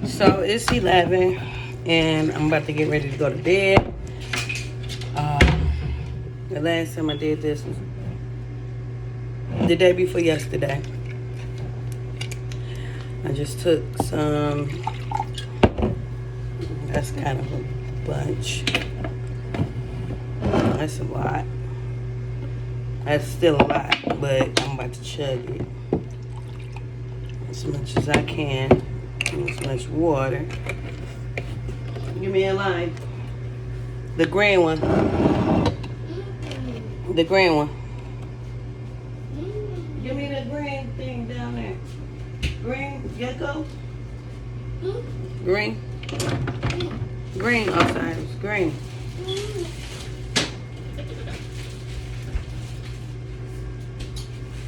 So it's 11 and I'm about to get ready to go to bed. The last time I did this was the day before yesterday. I just took some, that's kind of a bunch. That's a lot. That's still a lot, but I'm about to chug it as much as I can. As much water. Give me a line. The green one. The green one. Give me the green thing down there. Green gecko. Green. Green outside. It's green.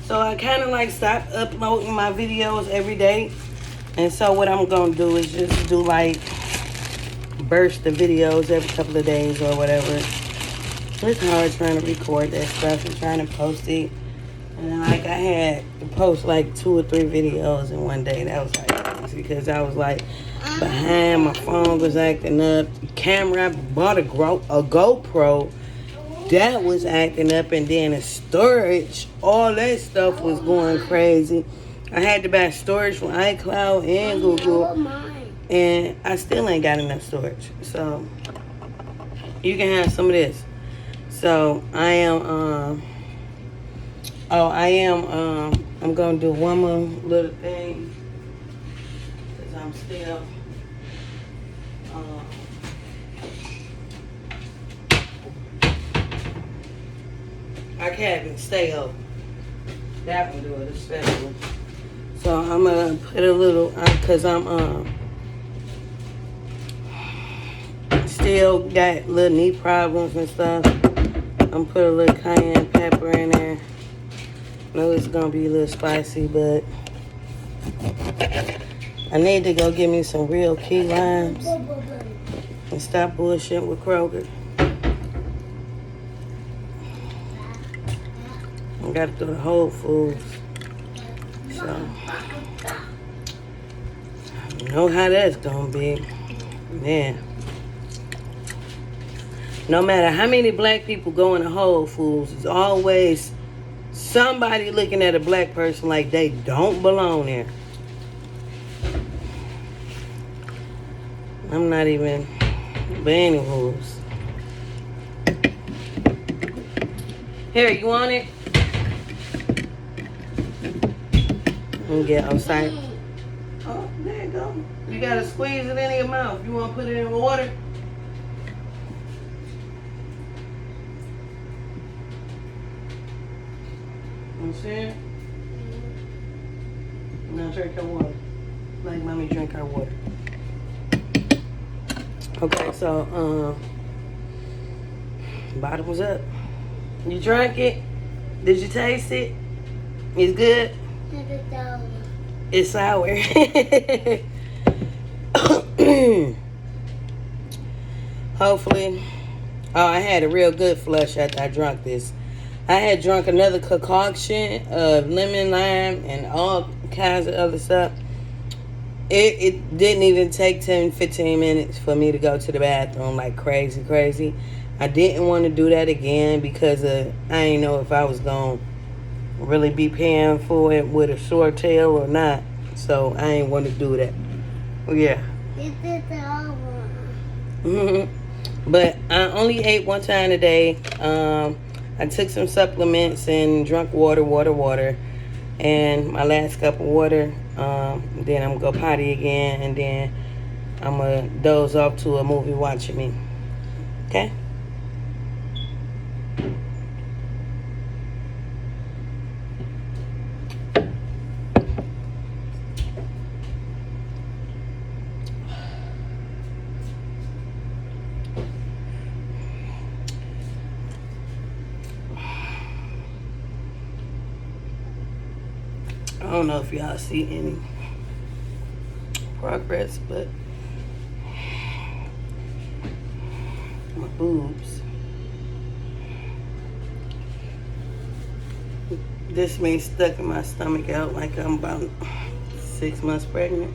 So I kind of like stopped uploading my videos every day. And so what I'm going to do is just do like burst the videos every couple of days or whatever. It's hard trying to record that stuff and trying to post it. And like I had to post like 2 or 3 videos in one day. That was like crazy because I was like behind. My phone was acting up. The camera, I bought a GoPro. That was acting up, and then the storage, all that stuff was going crazy. I had to buy storage from iCloud and Google, and I still ain't got enough storage. So you can have some of this. So I am, I'm gonna do one more little thing because I'm still. Our cabinet stay open. That one do it especially. So I'm gonna put a little, cause I'm still got little knee problems and stuff. I'm put a little cayenne pepper in there. I know it's gonna be a little spicy, but I need to go get me some real key limes and stop bullshitting with Kroger. I gotta go to Whole Foods. So, you know how that's gonna be. Man. No matter how many black people go into Whole Foods, there's always somebody looking at a black person like they don't belong there. I'm not even, but anyways. Here, you want it? And get outside. Oh, there you go. You gotta squeeze it in your mouth. You wanna put it in water? You see it? Now drink her water. Like mommy drink her water. Okay, so bottoms up. You drank it? Did you taste it? It's good? It's sour. Hopefully. Oh, I had a real good flush after I drank this. I had drunk another concoction of lemon, lime, and all kinds of other stuff. It didn't even take 10, 15 minutes for me to go to the bathroom like crazy. I didn't want to do that again because I didn't know if I was going to really be paying for it with a short tail or not. So I ain't want to do that. Yeah. But I only ate one time a day. I took some supplements and drank water. And my last cup of water, then I'm going to go potty again. And then I'm going to doze off to a movie watching me. Okay? I don't know if y'all see any progress, but my boobs. This means stuck in my stomach out like I'm about 6 months pregnant,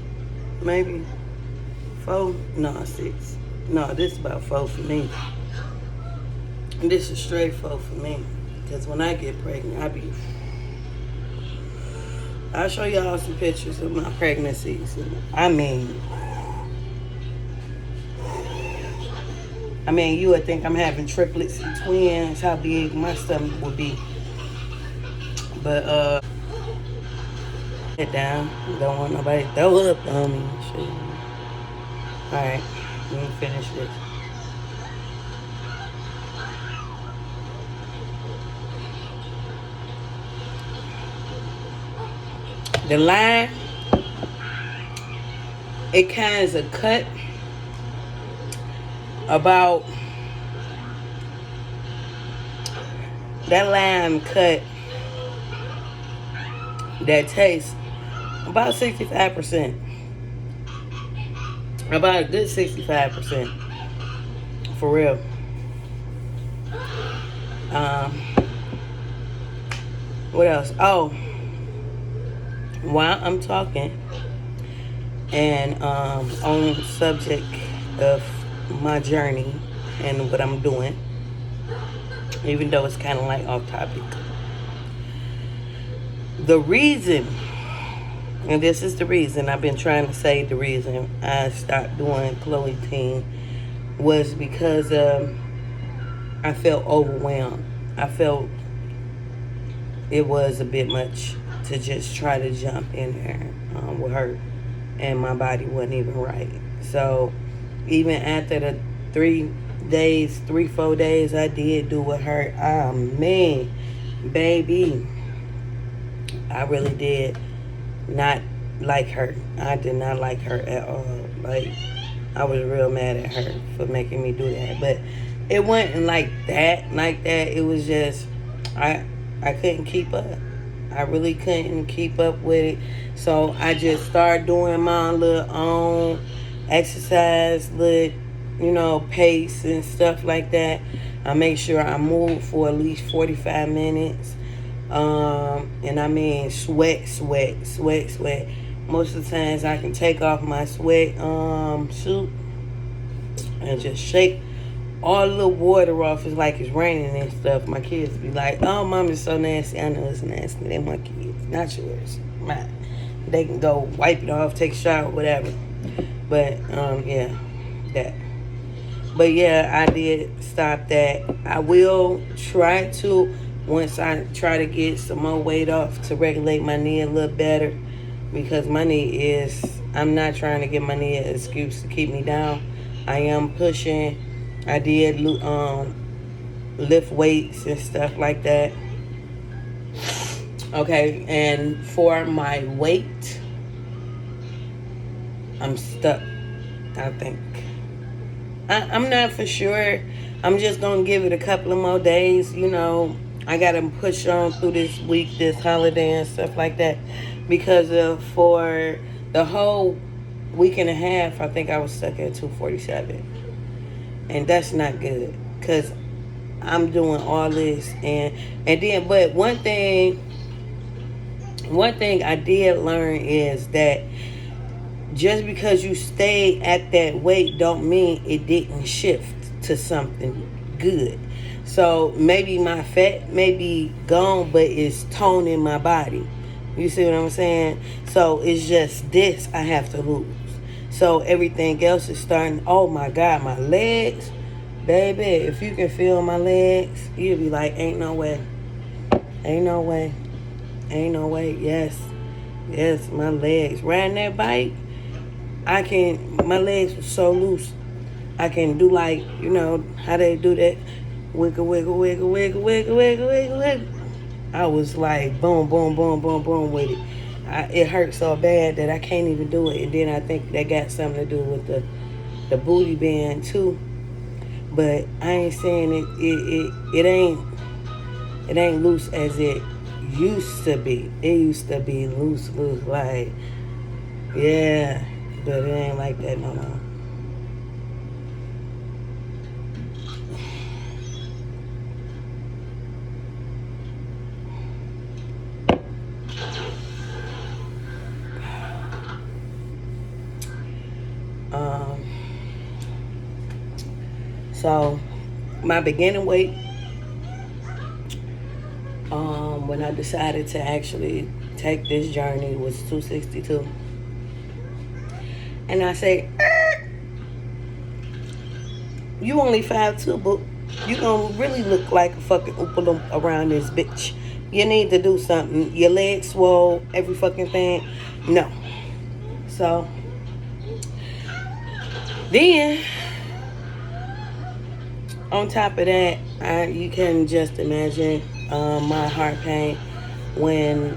maybe. 4, no, 6. No, this is about 4 for me. This is straight 4 for me. Because when I get pregnant, I'll show y'all some pictures of my pregnancies. I mean, you would think I'm having triplets and twins, how big my stomach would be. But, head down. Don't want nobody to throw up on me. Shit. Alright, let me finish this. The line, it kind of cut about, that line cut that tastes about 65%. About a good 65%. For real. What else? Oh, while I'm talking and on the subject of my journey and what I'm doing, even though it's kind of like off topic, the reason, and this is the reason I've been trying to say, the reason I stopped doing Chloe Teen was because I felt overwhelmed. I felt it was a bit much to just try to jump in there with her, and my body wasn't even right. So even after the 4 days I did do with her, man, baby, I really did not like her. I did not like her at all. Like, I was real mad at her for making me do that. But it wasn't like that. It was just, I couldn't keep up. I really couldn't keep up with it. So I just started doing my little own exercise, pace and stuff like that. I make sure I move for at least 45 minutes. And I mean sweat. Most of the times I can take off my sweat suit and just shake all the water off. It's like it's raining and stuff. My kids be like, "Oh, mom is so nasty." I know it's nasty. They're my kids, not yours. Mine. They can go wipe it off, take a shower, whatever. But yeah, that. But yeah, I did stop that. I will try to, once I try to get some more weight off, to regulate my knee a little better, because my knee is, I'm not trying to give my knee an excuse to keep me down. I am pushing. I did lift weights and stuff like that. Okay, and for my weight, I'm stuck, I think. I'm not for sure. I'm just going to give it a couple of more days. I got to push on through this week, this holiday and stuff like that. Because for the whole week and a half, I think I was stuck at 247. And that's not good. Because I'm doing all this. And then, but one thing I did learn is that just because you stay at that weight don't mean it didn't shift to something good. So maybe my fat may be gone, but it's toning my body. You see what I'm saying? So it's just this I have to lose. So everything else is starting. Oh my God, my legs. Baby, if you can feel my legs, you'll be like, ain't no way. Ain't no way. Ain't no way. Yes, my legs. Riding that bike, my legs were so loose. I can do how they do that. Wiggle, wiggle, wiggle, wiggle, wiggle, wiggle, wiggle, wiggle. I was like, boom, boom, boom, boom, boom with it. It hurt so bad that I can't even do it. And then I think that got something to do with the booty band too. But I ain't saying it ain't loose as it used to be. It used to be loose, like, yeah, but it ain't like that no more. So my beginning weight, when I decided to actually take this journey, was 262. And I say, you only 5'2", but you gonna really look like a fucking Oompa Loompa around this bitch. You need to do something. Your legs swole, every fucking thing. No. So then, on top of that, you can just imagine my heart pain when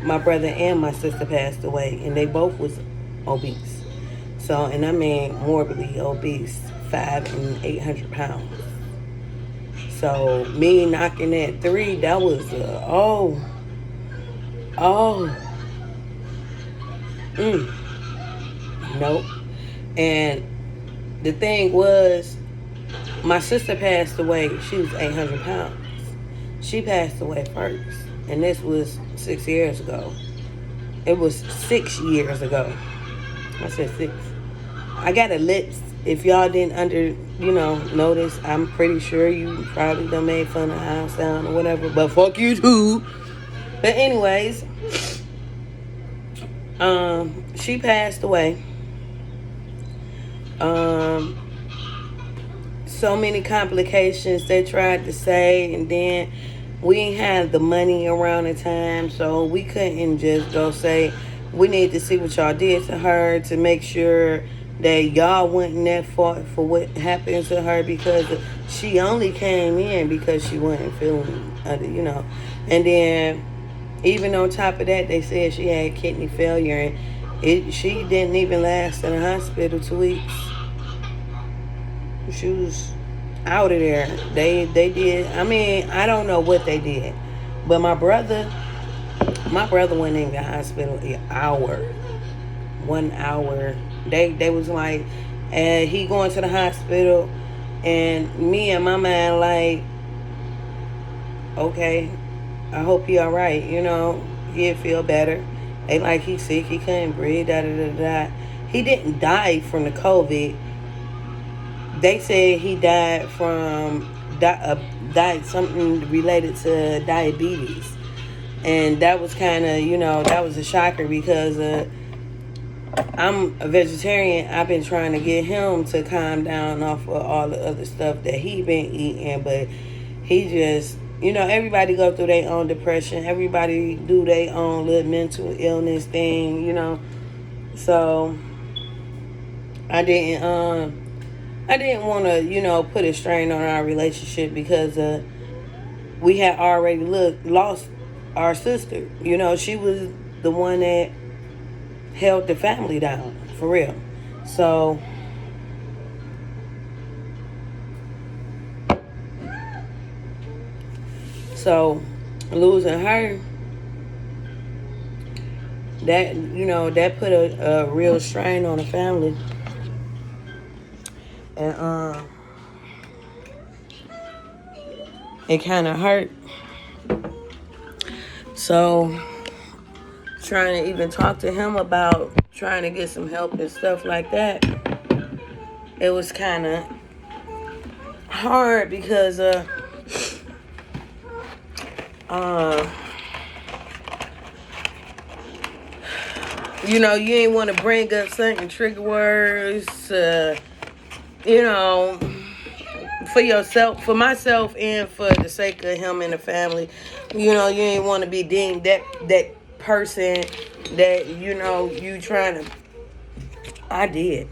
my brother and my sister passed away, and they both was obese. So, and I mean morbidly obese, 500 and 800 pounds. So me knocking at 3, that was nope. And the thing was, my sister passed away. She was 800 pounds. She passed away first, and this was 6 years ago. It was 6 years ago. I said 6. I got a list. If y'all didn't notice, I'm pretty sure you probably done made fun of how I sound or whatever, but fuck you too. But anyways, she passed away. So many complications they tried to say, and then we ain't had the money around the time, so we couldn't just go say, we need to see what y'all did to her to make sure that y'all wasn't at fault for what happened to her, because she only came in because she wasn't feeling, And then, even on top of that, they said she had kidney failure, and she didn't even last in the hospital 2 weeks. She was out of there. They did. I mean, I don't know what they did, but my brother went in the hospital an hour. 1 hour. They was like, and he going to the hospital, and me and my man like, okay, I hope he all right. He'll feel better. They like, he sick, he couldn't breathe, da. He didn't die from the COVID. They said he died from died something related to diabetes, and that was kind of that was a shocker, because I'm a vegetarian. I've been trying to get him to calm down off of all the other stuff that he been eating, but he just, everybody go through their own depression. Everybody do their own little mental illness thing, So I didn't want to, put a strain on our relationship, because we had already lost our sister. She was the one that held the family down, for real. So losing her, that put a real strain on the family. And it kind of hurt. So trying to even talk to him about trying to get some help and stuff like that, it was kind of hard, because you ain't want to bring up certain trigger words, for yourself, for myself, and for the sake of him and the family. You ain't want to be deemed that person that, you trying to. I did.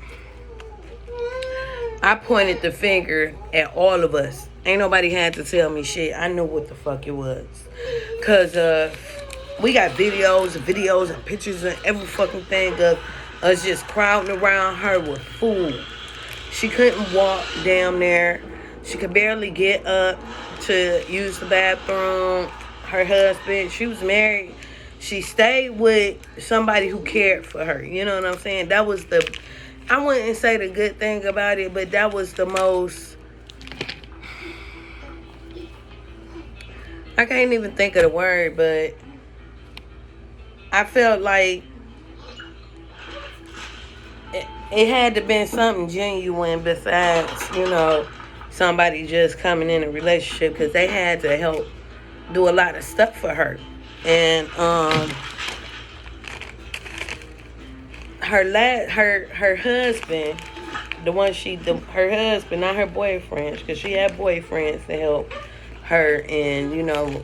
I pointed the finger at all of us. Ain't nobody had to tell me shit. I knew what the fuck it was. Because we got videos and pictures and every fucking thing of us just crowding around her with food. She couldn't walk down there. She could barely get up to use the bathroom. Her husband, she was married. She stayed with somebody who cared for her. You know what I'm saying? That was I wouldn't say the good thing about it, but that was the most, I can't even think of the word, but I felt like it had to been something genuine besides, somebody just coming in a relationship, because they had to help do a lot of stuff for her. And her husband, her husband, not her boyfriends, because she had boyfriends to help her and, you know,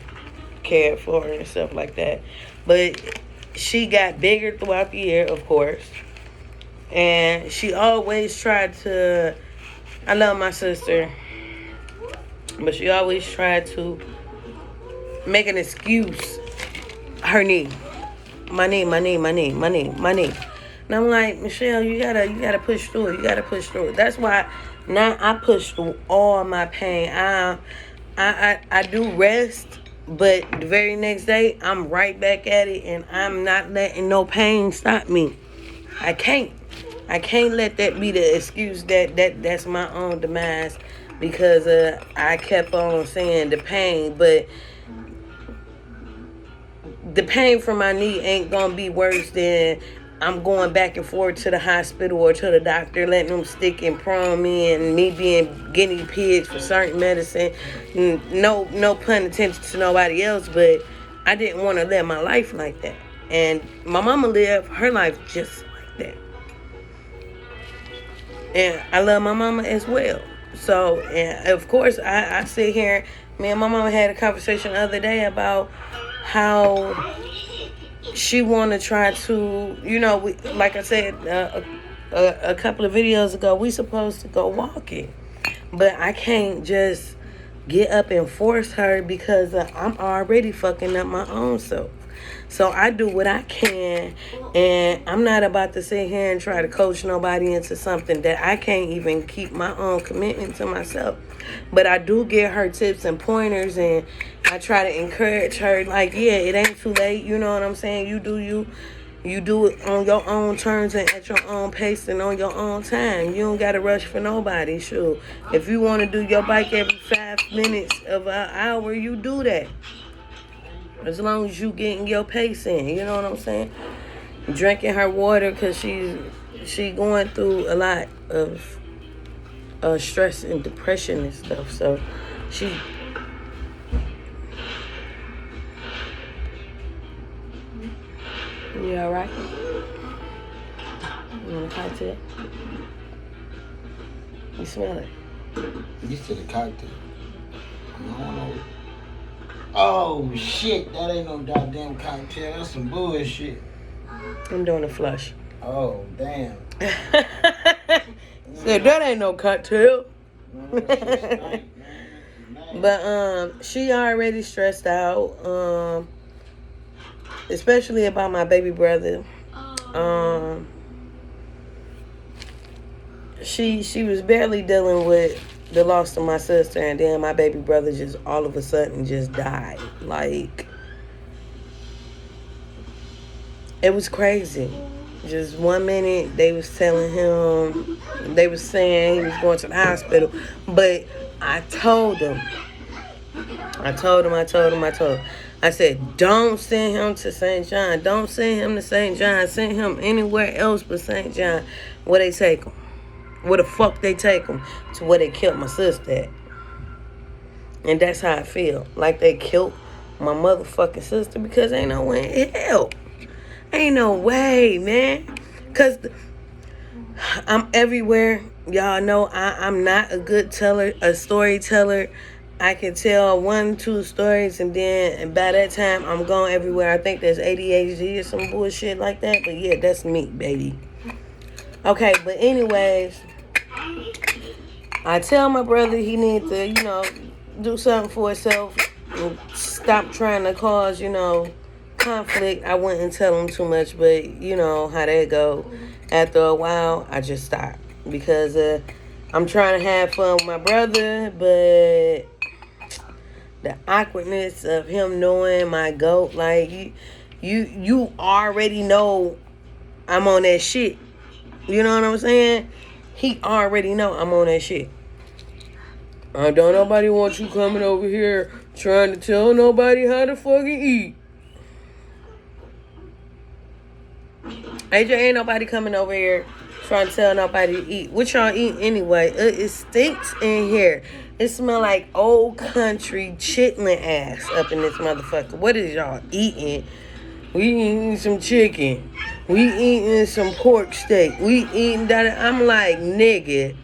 cared for her and stuff like that. But she got bigger throughout the year, of course. And she always tried to, I love my sister, but she always tried to make an excuse. Her knee. My knee. And I'm like, Michelle, you gotta push through it. You gotta push through it. That's why now I push through all my pain. I do rest, but the very next day I'm right back at it, and I'm not letting no pain stop me. I can't let that be the excuse that's my own demise, because I kept on saying the pain, but the pain from my knee ain't gonna be worse than I'm going back and forth to the hospital or to the doctor, letting them stick and prone me, and me being guinea pigs for certain medicine. No pun intended to nobody else, but I didn't want to live my life like that. And my mama lived her life just like that. And I love my mama as well. So, and of course, I sit here, me and my mama had a conversation the other day about how she want to try to, you know, like I said a couple of videos ago, we supposed to go walking. But I can't just get up and force her, because I'm already fucking up my own self. So I do what I can, and I'm not about to sit here and try to coach nobody into something that I can't even keep my own commitment to myself. But I do give her tips and pointers, and I try to encourage her, like, yeah, it ain't too late, you know what I'm saying? You do you. You do it on your own terms and at your own pace and on your own time. You don't got to rush for nobody, sure. If you want to do your bike every 5 minutes of an hour, you do that. As long as you getting your pace in, you know what I'm saying? Drinking her water, because she going through a lot of stress and depression and stuff. So she... You alright? You want a cocktail? You smell it? You said a cocktail. I don't know. Oh shit, that ain't no goddamn cocktail. That's some bullshit. I'm doing a flush. Oh damn. Said that ain't no cocktail. But she already stressed out. Especially about my baby brother. She was barely dealing with the loss of my sister, and then my baby brother just all of a sudden just died. Like, it was crazy. Just 1 minute they was telling him, they was saying he was going to the hospital, but I told him. I said, don't send him to St. John. Don't send him to St. John. Send him anywhere else but St. John. Where they take him. Where the fuck they take him? To where they killed my sister at. And that's how I feel. Like they killed my motherfucking sister, because ain't no way in hell. Ain't no way, man. Because I'm everywhere. Y'all know I'm not a good storyteller. I can tell 1, 2 stories, and by that time, I'm going everywhere. I think there's ADHD or some bullshit like that. But yeah, that's me, baby. Okay, but anyways, I tell my brother he needs to, you know, do something for himself and stop trying to cause, you know, conflict. I wouldn't tell him too much, but you know how that go. After a while, I just stopped, because I'm trying to have fun with my brother, but the awkwardness of him knowing my goat, like you already know I'm on that shit. You know what I'm saying? He already know I'm on that shit. I don't nobody want you coming over here trying to tell nobody how to fucking eat. AJ, ain't nobody coming over here trying to tell nobody to eat. What y'all eat anyway? It stinks in here. It smell like old country chitlin ass up in this motherfucker. What is y'all eating? We eating some chicken. We eating some pork steak. We eating that. I'm like, nigga.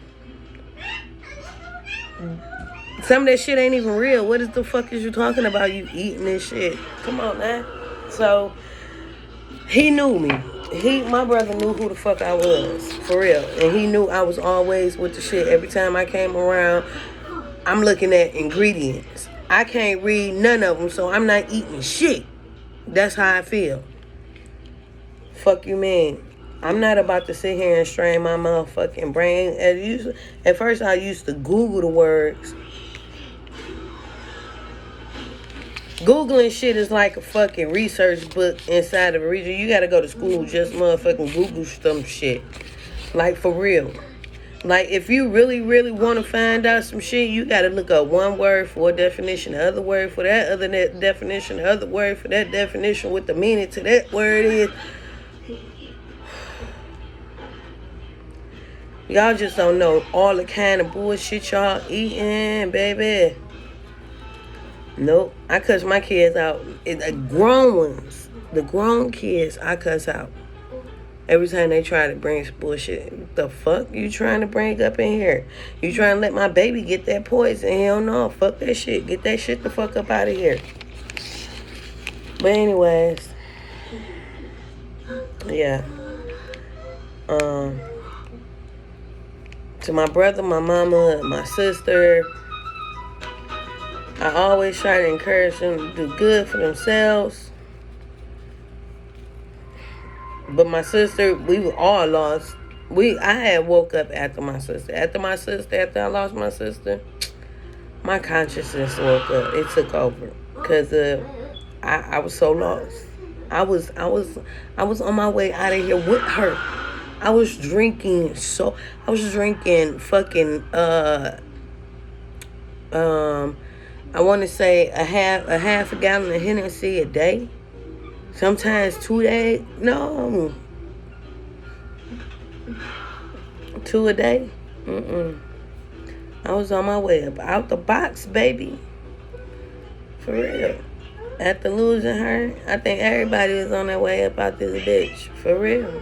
Some of that shit ain't even real. What is the fuck is you talking about? You eating this shit? Come on, man. So, he knew me. My brother knew who the fuck I was. For real. And he knew I was always with the shit. Every time I came around, I'm looking at ingredients. I can't read none of them, so I'm not eating shit. That's how I feel. Fuck you, man. I'm not about to sit here and strain my motherfucking brain. At first, I used to Google the words. Googling shit is like a fucking research book inside of a region. You gotta go to school just motherfucking Google some shit. Like, for real. Like, if you really, really want to find out some shit, you gotta look up one word for a definition, the other word for that other definition, the other word for that definition, what the meaning to that word is. Y'all just don't know all the kind of bullshit y'all eating, baby. Nope. I cuss my kids out. The grown ones, the grown kids, I cuss out. Every time they try to bring some bullshit. What the fuck you trying to bring up in here? You trying to let my baby get that poison? Hell no. Fuck that shit. Get that shit the fuck up out of here. But anyways. Yeah. To my brother, my mama, my sister, I always try to encourage them to do good for themselves. But my sister, we were all lost. I had woke up after my sister. After I lost my sister, my consciousness woke up. It took over. Because I was so lost. I was on my way out of here with her. I was drinking fucking I want to say a half a gallon of Hennessy a day. Sometimes 2 days. No. 2 a day. I was on my way up out the box, baby. For real. After losing her, I think everybody was on their way up out this bitch. For real.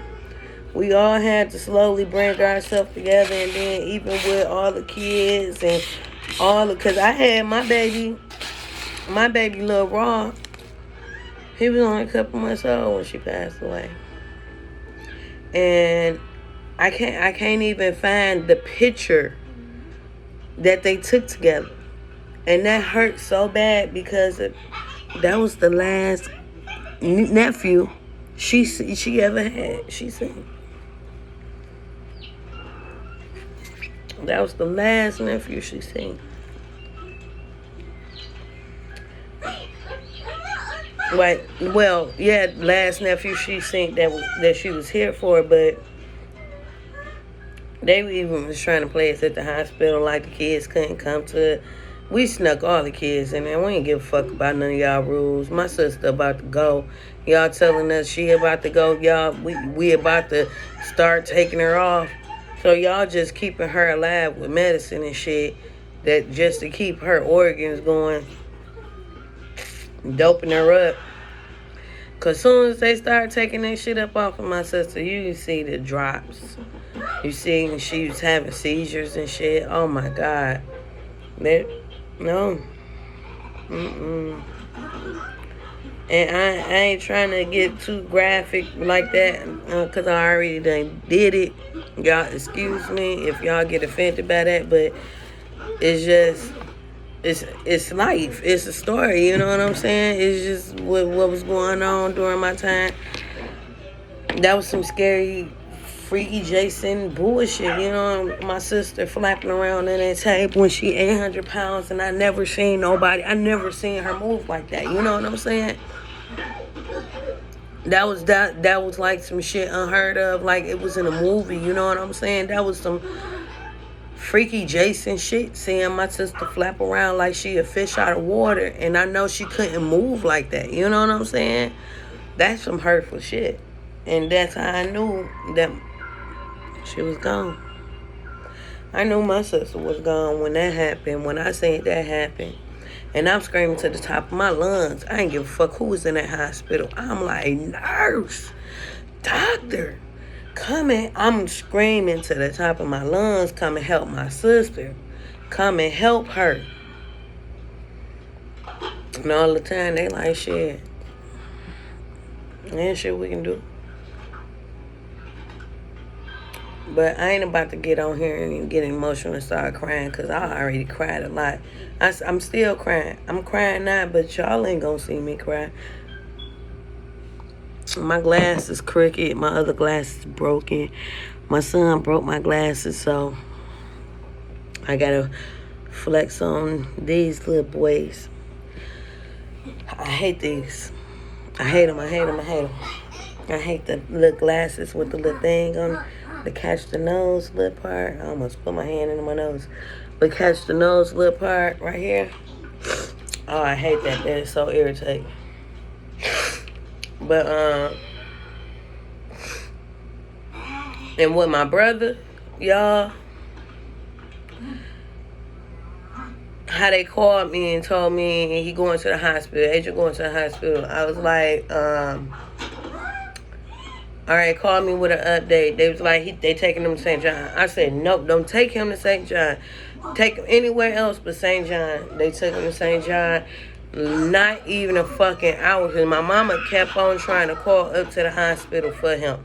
We all had to slowly bring ourselves together, and then even with all the kids and because I had my baby Lil Raw. He was only a couple months old when she passed away. And I can't even find the picture that they took together. And that hurt so bad because that was the last nephew she ever had. She said. That was the last nephew she seen. Well, yeah, last nephew she seen that she was here for, but they even was trying to play us at the hospital like the kids couldn't come to it. We snuck all the kids in there. We ain't give a fuck about none of y'all rules. My sister about to go. Y'all telling us she about to go. Y'all, we about to start taking her off. So y'all just keeping her alive with medicine and shit, that just to keep her organs going, doping her up. Cause soon as they start taking that shit up off of my sister, you can see the drops. You see she was having seizures and shit. Oh my God. No. And I ain't trying to get too graphic like that, because I already done did it. Y'all excuse me if y'all get offended by that, but it's just, it's life. It's a story, you know what I'm saying? It's just what was going on during my time. That was some scary, freaky Jason bullshit, you know? My sister flapping around in that tape when she 800 pounds, and I never seen her move like that, you know what I'm saying? That was like some shit unheard of, like it was in a movie, you know what I'm saying? That was some freaky Jason shit, seeing my sister flap around like she a fish out of water, and I know she couldn't move like that, you know what I'm saying? That's some hurtful shit. And that's how I knew that She was gone. I knew my sister was gone when that happened, when I seen that happen. And I'm screaming to the top of my lungs. I ain't give a fuck who was in that hospital. I'm like, nurse, doctor, come in. I'm screaming to the top of my lungs, come and help my sister. Come and help her. And all the time, they like, shit. Ain't shit we can do. But I ain't about to get on here and get emotional and start crying, because I already cried a lot. I'm still crying. I'm crying now, but y'all ain't gonna see me cry. My glass is crooked. My other glass is broken. My son broke my glasses, so I gotta flex on these little boys. I hate these. I hate them. I hate them. I hate them. I hate the little glasses with the little thing on to catch the nose little part. I almost put my hand in my nose. But catch the nose little part right here. Oh, I hate that. That is so irritating. But, and with my brother, y'all, how they called me and told me he going to the hospital, Agent going to the hospital. I was like, all right, call me with an update. They was like, they taking him to St. John. I said, nope, don't take him to St. John. Take him anywhere else but St. John. They took him to St. John. Not even a fucking hour, because my mama kept on trying to call up to the hospital for him.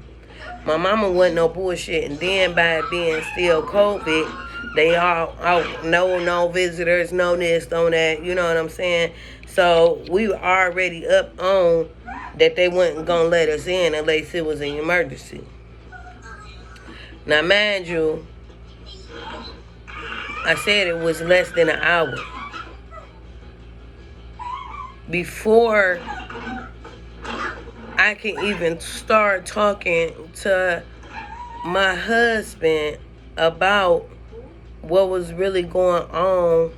My mama wasn't no bullshit. And then by it being still COVID, they all out, no visitors, no this, no that. You know what I'm saying? So we were already up on that they wasn't gonna let us in unless it was an emergency. Now, mind you, I said it was less than an hour. Before I can even start talking to my husband about what was really going on,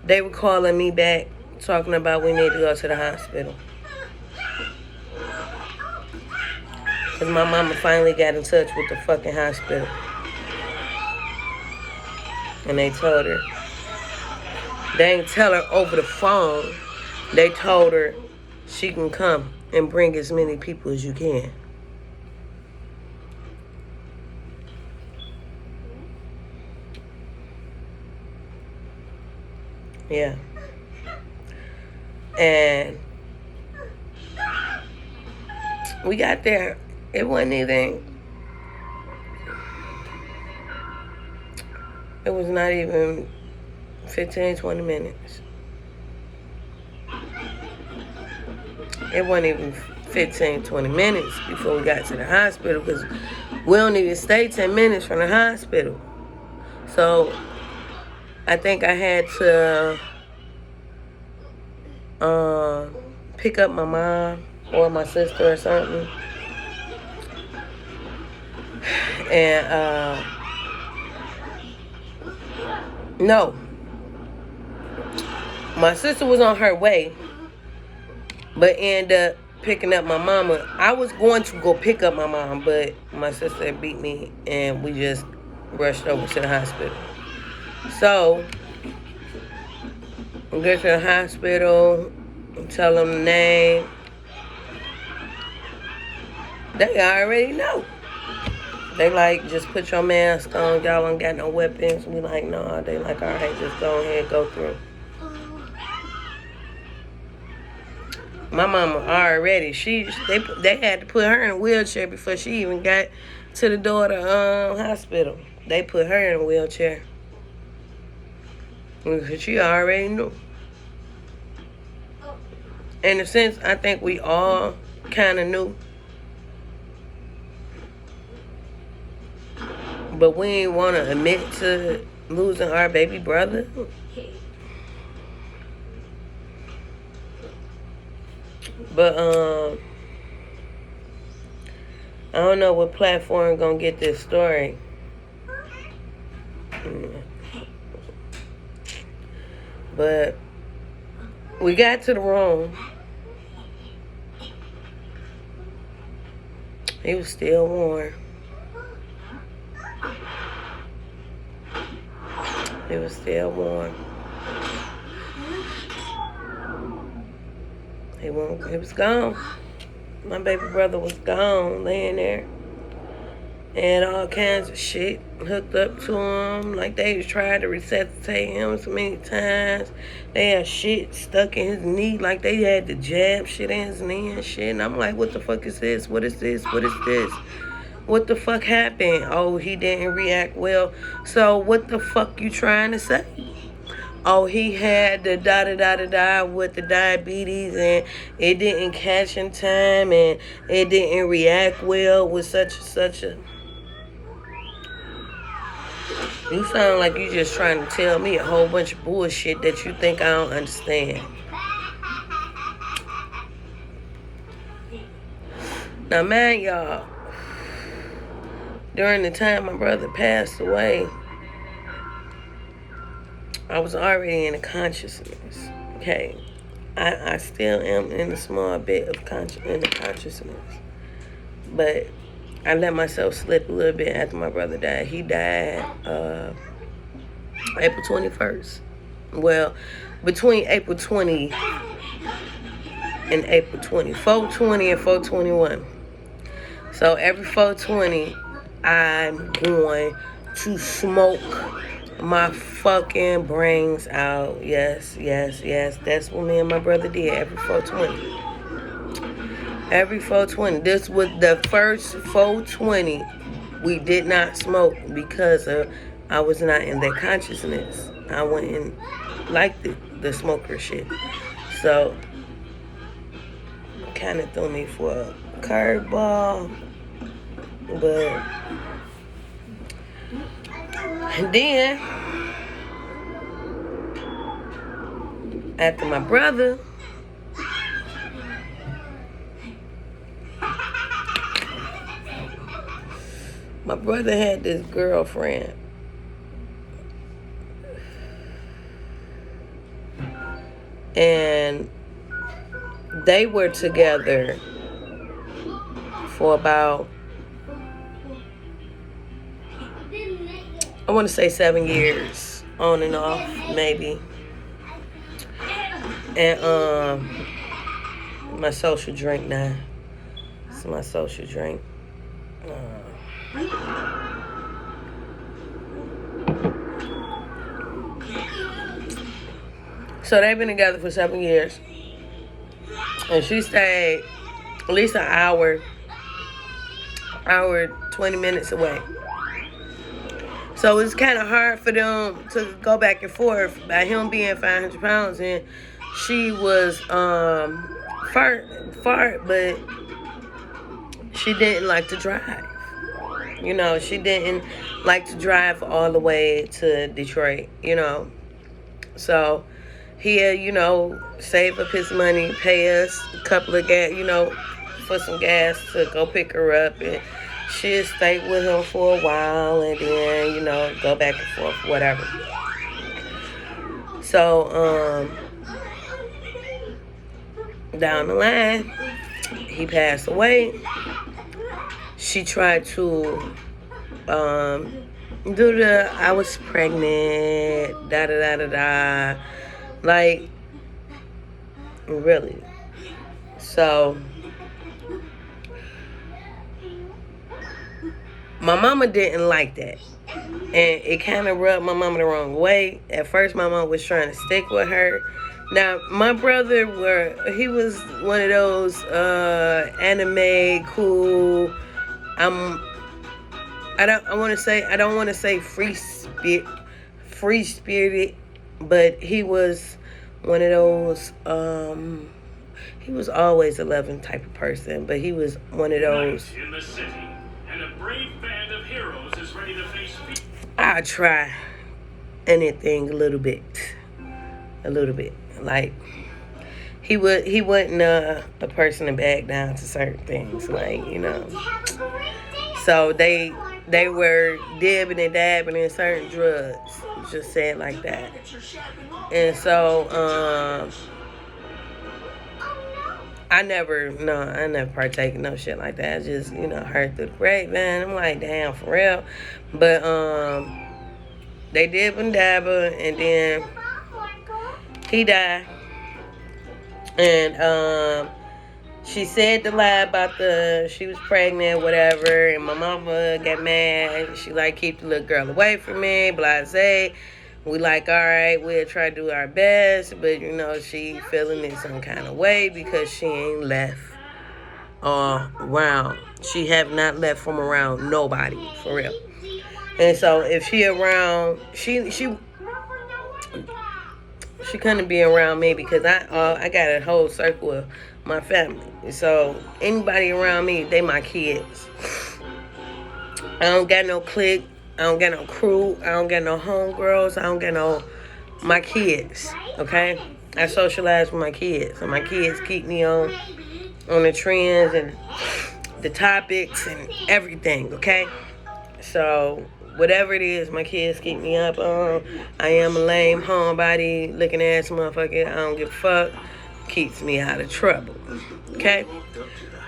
they were calling me back talking about we need to go to the hospital. Because my mama finally got in touch with the fucking hospital. And they told her. They ain't tell her over the phone. They told her she can come and bring as many people as you can. Yeah. And we got there. It wasn't even, it was not even 15, 20 minutes. It wasn't even 15, 20 minutes before we got to the hospital, because we don't even stay 10 minutes from the hospital. So I think I had to pick up my mom or my sister or something. And no, my sister was on her way, but ended up picking up my mama. I was going to go pick up my mom, but my sister beat me and we just rushed over to the hospital. So we get to the hospital, tell them the name. They already know. They like, just put your mask on. Y'all ain't got no weapons. We like, no. They like, all right, just go ahead, go through. My mama already, they had to put her in a wheelchair before she even got to the door of the hospital. They put her in a wheelchair. Because she already knew. In a sense, I think we all kind of knew. But we ain't want to admit to losing our baby brother. But, I don't know what platform gonna get this story. But we got to the room. He was still warm. It was still warm. He was gone. My baby brother was gone, laying there. And all kinds of shit hooked up to him. Like, they was trying to resuscitate him so many times. They had shit stuck in his knee. Like, they had to jab shit in his knee and shit. And I'm like, what the fuck is this? What is this? What is this? What the fuck happened? Oh, he didn't react well. So, what the fuck you trying to say? Oh, he had the da-da-da-da-da with the diabetes and it didn't catch in time and it didn't react well with such a... You sound like you just trying to tell me a whole bunch of bullshit that you think I don't understand. Now, man, y'all, during the time my brother passed away, I was already in the consciousness. Okay, I still am in a small bit of consciousness, but I let myself slip a little bit after my brother died. He died April 21st. Well, between April 20 and April 20. 420 and 421. So every 420, I'm going to smoke my fucking brains out. Yes. That's what me and my brother did every 420. Every 420. This was the first 420 we did not smoke because I was not in that consciousness. I went in like the smoker shit. So kind of threw me for a curveball. But and then after my brother, had this girlfriend. And they were together for about, I want to say 7 years, on and off, maybe. And my social drink now. It's my social drink. So they've been together for 7 years. And she stayed at least an hour, 20 minutes away. So it's kind of hard for them to go back and forth by him being 500 pounds. And she was fart, but she didn't like to drive. You know, she didn't like to drive all the way to Detroit, you know. So he'll, you know, save up his money, pay us a couple of gas, you know, for some gas to go pick her up. And she'll stay with him for a while and then, you know, go back and forth, whatever. So, down the line, he passed away. She tried to do the I was pregnant, da-da-da-da-da. Like, really. So, my mama didn't like that. And it kind of rubbed my mama the wrong way. At first, my mom was trying to stick with her. Now, my brother, he was one of those anime, cool, I don't want to say free spirited, but he was one of those, he was always a loving type of person, but he was one of those. In the city, and a brave band of heroes is ready to face. I try anything a little bit. Like, he wasn't a person to back down to certain things, like, you know. So they were dibbing and dabbing in certain drugs, just say it like that. And so I never partake in no shit like that. I just, you know, heard through the grapevine. I'm like, damn, for real. But They dib and dabber, and then he died. And she said the lie about she was pregnant, whatever, and my mama got mad. She like, keep the little girl away from me, blase. We like, all right, we'll try to do our best, but you know, she feeling it some kind of way because she ain't left around. She have not left from around nobody, for real. And so if she around, she couldn't be around me because I got a whole circle of my family. So anybody around me, they my kids. I don't got no clique. I don't got no crew. I don't got no homegirls. I don't got my kids. Okay? I socialize with my kids. And my kids keep me on the trends and the topics and everything. Okay? So whatever it is, my kids keep me up on. I am a lame homebody looking ass motherfucker. I don't give a fuck. Keeps me out of trouble. Okay?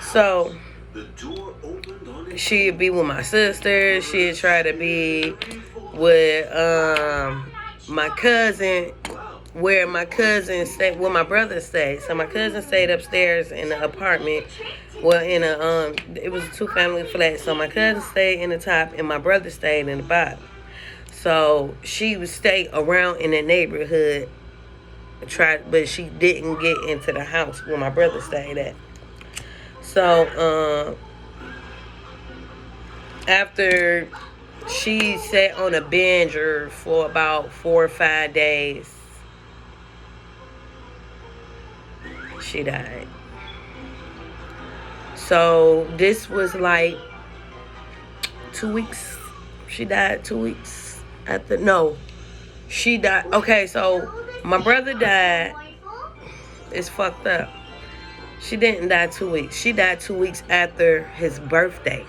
So she'd be with my sister. She'd try to be with my cousin, where my cousin stayed, where my brother stayed. So my cousin stayed upstairs in the apartment. Well, it was a 2-family flat. So my cousin stayed in the top, and my brother stayed in the bottom. So she would stay around in the neighborhood, but she didn't get into the house where my brother stayed at. So after she sat on a binger for about 4 or 5 days, she died. So this was like 2 weeks. She died 2 weeks after. No, she died. Okay, so my brother died. It's fucked up. She didn't die 2 weeks. She died 2 weeks after his birthday.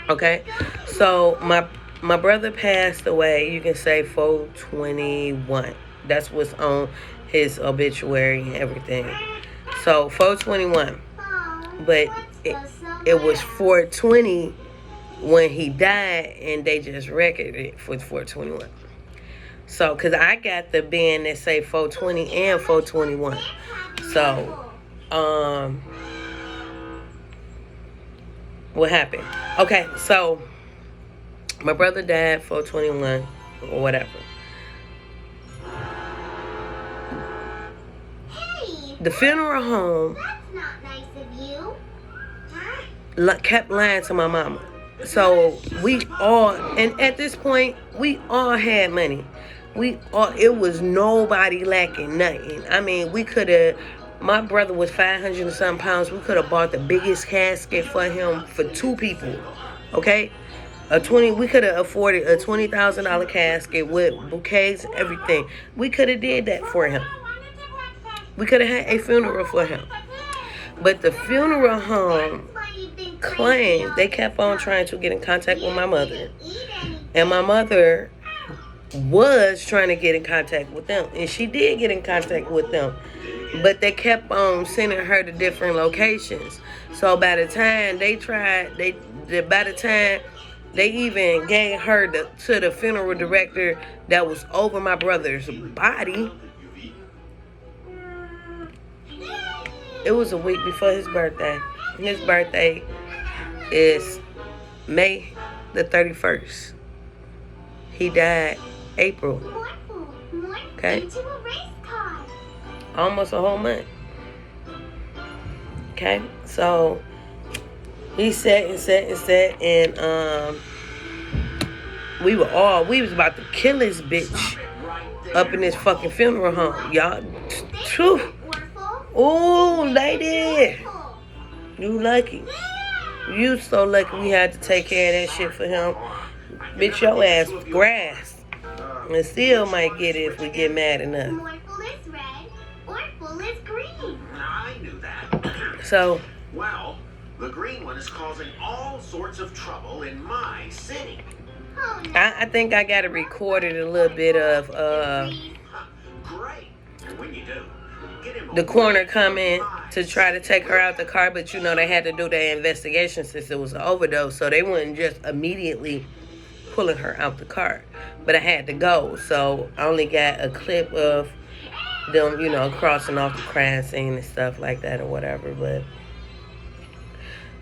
Okay, so my brother passed away. You can say 4/21. That's what's on his obituary and everything. So 4/21. But it was 4/20 when he died, and they just recorded it for 4/21. So, because I got the band that say 4/20 and 4/21. So, what happened? Okay, so my brother died 4/21 or whatever. Hey, The funeral home that's not nice of you. kept lying to my mama. So we all, and at this point, we all had money. It was nobody lacking nothing. I mean, we could have, my brother was 500 and something pounds. We could have bought the biggest casket for him for 2 people. Okay? We could have afforded a $20,000 casket with bouquets, everything. We could have did that for him. We could have had a funeral for him. But the funeral home claimed, they kept on trying to get in contact with my mother. And my mother was trying to get in contact with them. And she did get in contact with them. But they kept on sending her to different locations. So by the time they even gave her to the funeral director that was over my brother's body, it was a week before his birthday. His birthday is May the 31st. He died April. Okay? Almost a whole month. Okay? So he sat, and we was about to kill this bitch up in this fucking funeral home. Y'all, ooh, lady, you lucky. You so lucky we had to take care of that shit for him. Bitch, your ass was grass. And still might get it if we get mad enough. More full is red, or full is green. I knew that. So, Well, the green one is causing all sorts of trouble in my city. Oh, no. I think I got to record it a little bit of Great. And when you do, get him the coroner coming to try to take her out the car, but you know they had to do their investigation since it was an overdose, so they wouldn't just immediately pulling her out the car. But I had to go, so I only got a clip of them, you know, crossing off the crime scene and stuff like that or whatever. But,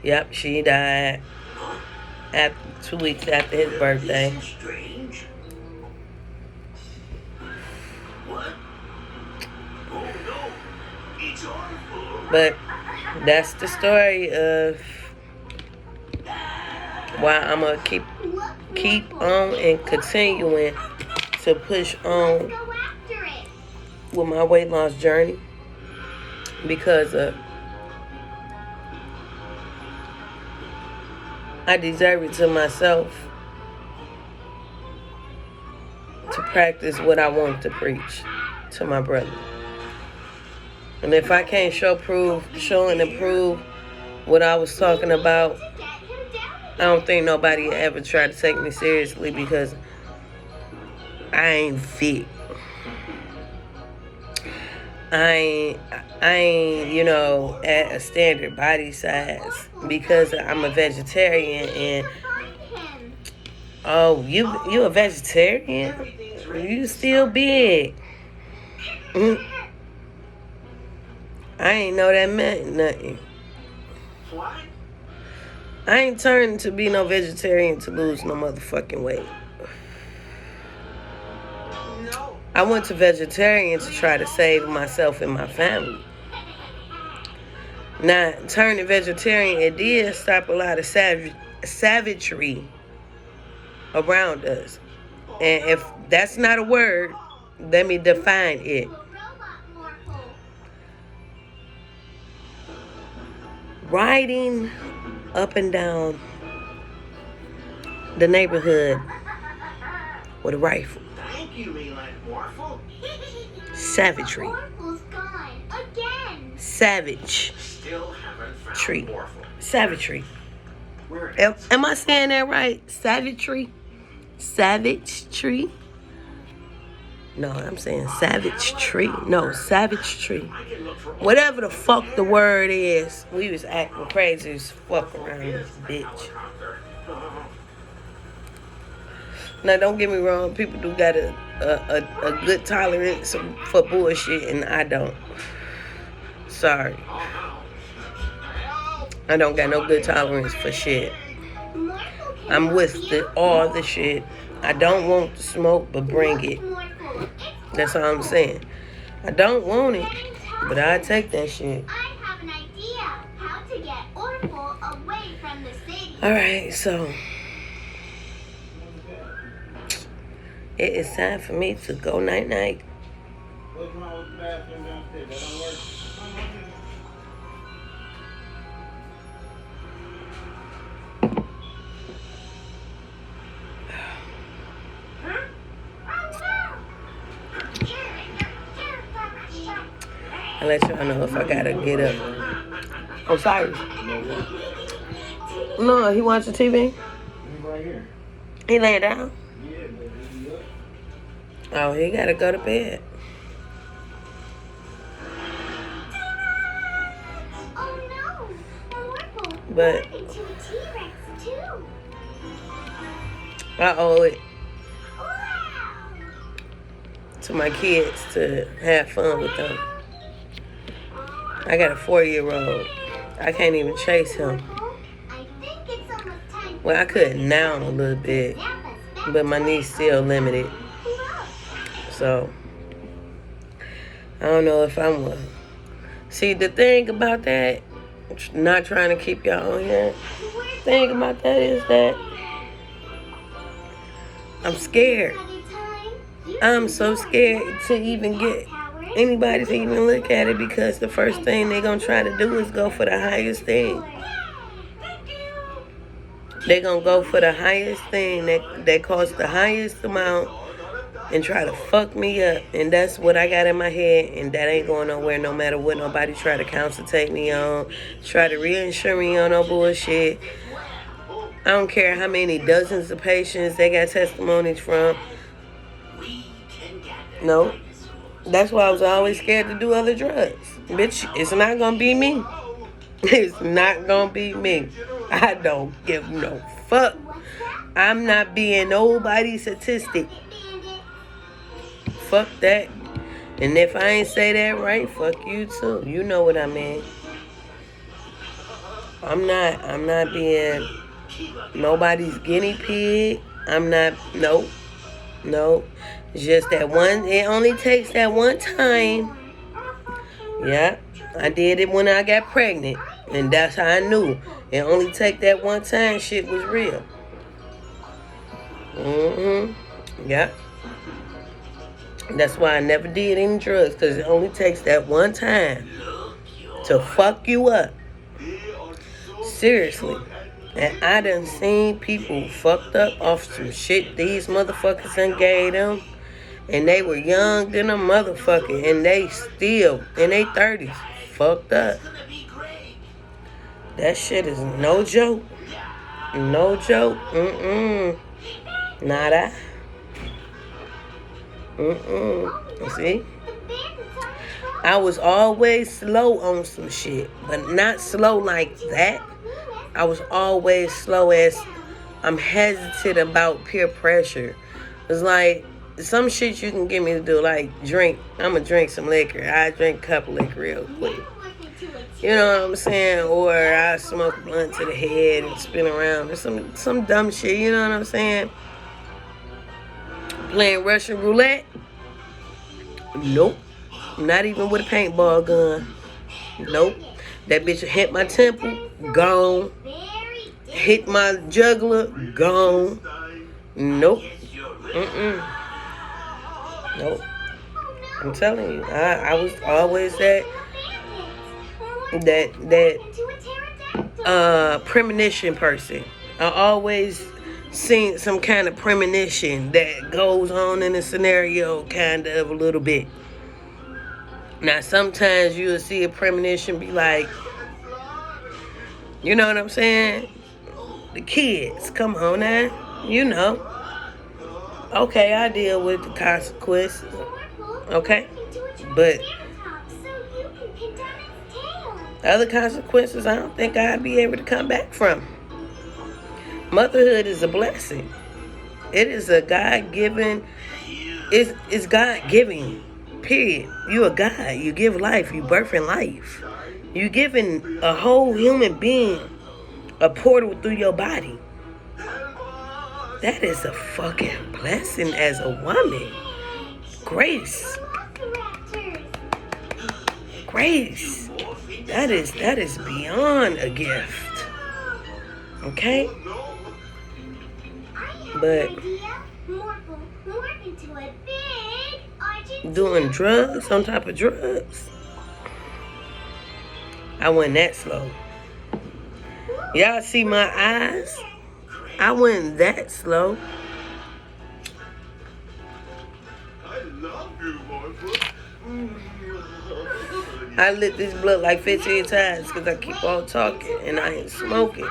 yep, she died 2 weeks after his birthday. This is strange. What? Oh no, it's awful. But that's the story of why I'm going to keep on and continuing to push on Go after it. with my weight loss journey, because I deserve it to myself to practice what I want to preach to my brother. And if I can't show and prove what I was talking about, Get him down. I don't think nobody ever tried to take me seriously, because I ain't fit. I ain't, you know, at a standard body size, because I'm a vegetarian. And Find him. oh, you a vegetarian? You still big. I ain't know that meant nothing. What? I ain't turning to be no vegetarian to lose no motherfucking weight. No. I went to vegetarian to try to save myself and my family. Now, turning vegetarian, it did stop a lot of savagery around us. And if that's not a word, let me define it. Robot morphle. Riding up and down the neighborhood with a rifle. Thank you, Leland Morphle. Savagery. Morphle's gone again. Savage. Still haven't found Tree. Morphle. Savagery. Where Am I saying that right? Savagery? Savage tree? No, I'm saying savage tree. No, savage tree. I can look for Whatever the fuck the word is. We was acting crazy as fuck around this bitch. helicopter. Now, don't get me wrong. People do got a good tolerance for bullshit, and I don't. Sorry. I don't got no good tolerance for shit. Morphle can I'm with help you. all the shit. I don't want the smoke, but bring it. Morphle, it's That's all I'm saying. I don't want it, but I take that shit. I have an idea how to get Orphle away from the city. Alright, so it is time for me to go night-night. What's wrong with the bathroom downstairs? That don't work. I'll let y'all know if I gotta get up. Oh, sorry. No, he watching TV? He's right here. He laying down? Yeah, but he up. Oh, he gotta go to bed. Oh no! Orphle But turned into a T-Rex too. I owe it Wow! to my kids to have fun with them. I got a 4-year-old. I can't even chase him. I think it's almost time. Well, I could now a little bit, but my knee's still limited. So, I don't know if I'm gonna. See, the thing about that, not trying to keep y'all on here, the thing about that is that I'm scared. I'm so scared to even get anybody to even look at it, because the first thing they're gonna try to do is go for the highest thing. They're gonna go for the highest thing that costs the highest amount and try to fuck me up. And that's what I got in my head, and that ain't going nowhere no matter what nobody try to consultate me on, try to reinsure me on no bullshit. I don't care how many dozens of patients they got testimonies from. No. That's why I was always scared to do other drugs. Bitch, it's not gonna be me. It's not gonna be me. I don't give no fuck. What's that? I'm not being nobody's statistic. Bandit. Fuck that. And if I ain't say that right, fuck you too. You know what I mean. I'm not being nobody's guinea pig. I'm not, nope. No. It's just that one, it only takes that one time. Yeah. I did it when I got pregnant. And that's how I knew. It only take that one time shit was real. Yeah. That's why I never did any drugs, because it only takes that one time to fuck you up. Seriously. And I done seen people fucked up off some shit these motherfuckers done gave them. And they were young than a motherfucker. And they still, in their 30s, fucked up. That shit is no joke. No joke. Nada. See? I was always slow on some shit. But not slow like that. I was always slow as I'm hesitant about peer pressure. It's like some shit you can get me to do, like drink. I'm going to drink some liquor. I drink a cup of liquor real quick. You know what I'm saying? Or I smoke a blunt to the head and spin around. Or some dumb shit, you know what I'm saying? Playing Russian roulette? Nope. Not even with a paintball gun. Nope. That bitch hit my temple, gone. Hit my jugular, gone. Nope. Nope. I'm telling you, I was always that premonition person. I always seen some kind of premonition that goes on in a scenario kind of a little bit. Now, sometimes you'll see a premonition be like, you know what I'm saying? The kids, come on now, you know. Okay, I deal with the consequences. Okay? But other consequences, I don't think I'd be able to come back from. Motherhood is a blessing. It is a God-given, it's God-giving. Period. You a God. You give life. You birthing life. You giving a whole human being a portal through your body. That is a fucking blessing as a woman. Grace. Grace. That is beyond a gift. Okay? But doing drugs on top of drugs, I wasn't that slow. Y'all see my eyes? I wasn't that slow. I lit this blunt like 15 times because I keep on talking and I ain't smoking.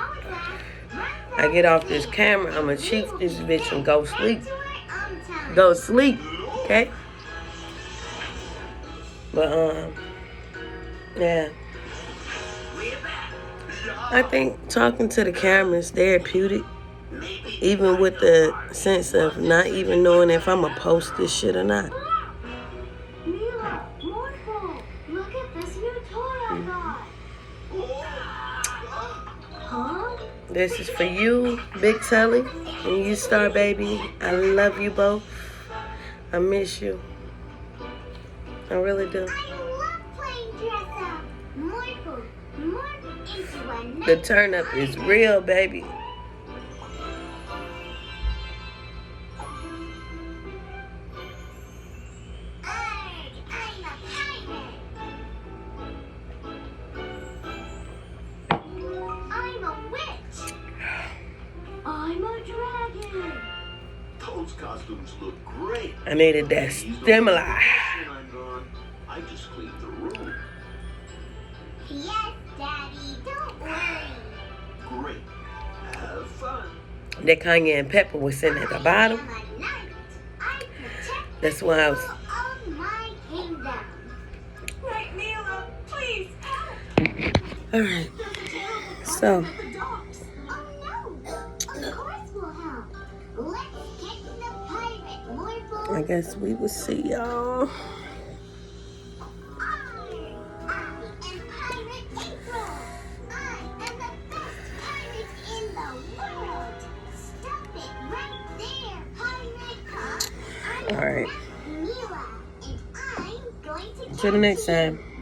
I get off this camera, I'ma cheat this bitch and go sleep. Go sleep, okay? But, yeah. I think talking to the camera is therapeutic. Even with the sense of not even knowing if I'm gonna post this shit or not. Look at this new toy I got. Huh? This is for you, Big Telly, and you, Star Baby. I love you both. I miss you. I really do. I love playing dress up. More into a The turn up is real, baby. I'm a witch. I'm a dragon. Those costumes look great. I needed that stimuli. I just cleaned the room. Yes, Daddy. Don't worry. Great. Have fun. That Kanye and Pepper was sitting at the bottom. I am a knight. I protect That's why I was. of my kingdom. Right, Mila, please help. Alright. So, Oh no. I guess we will see y'all. All right. Until the next time.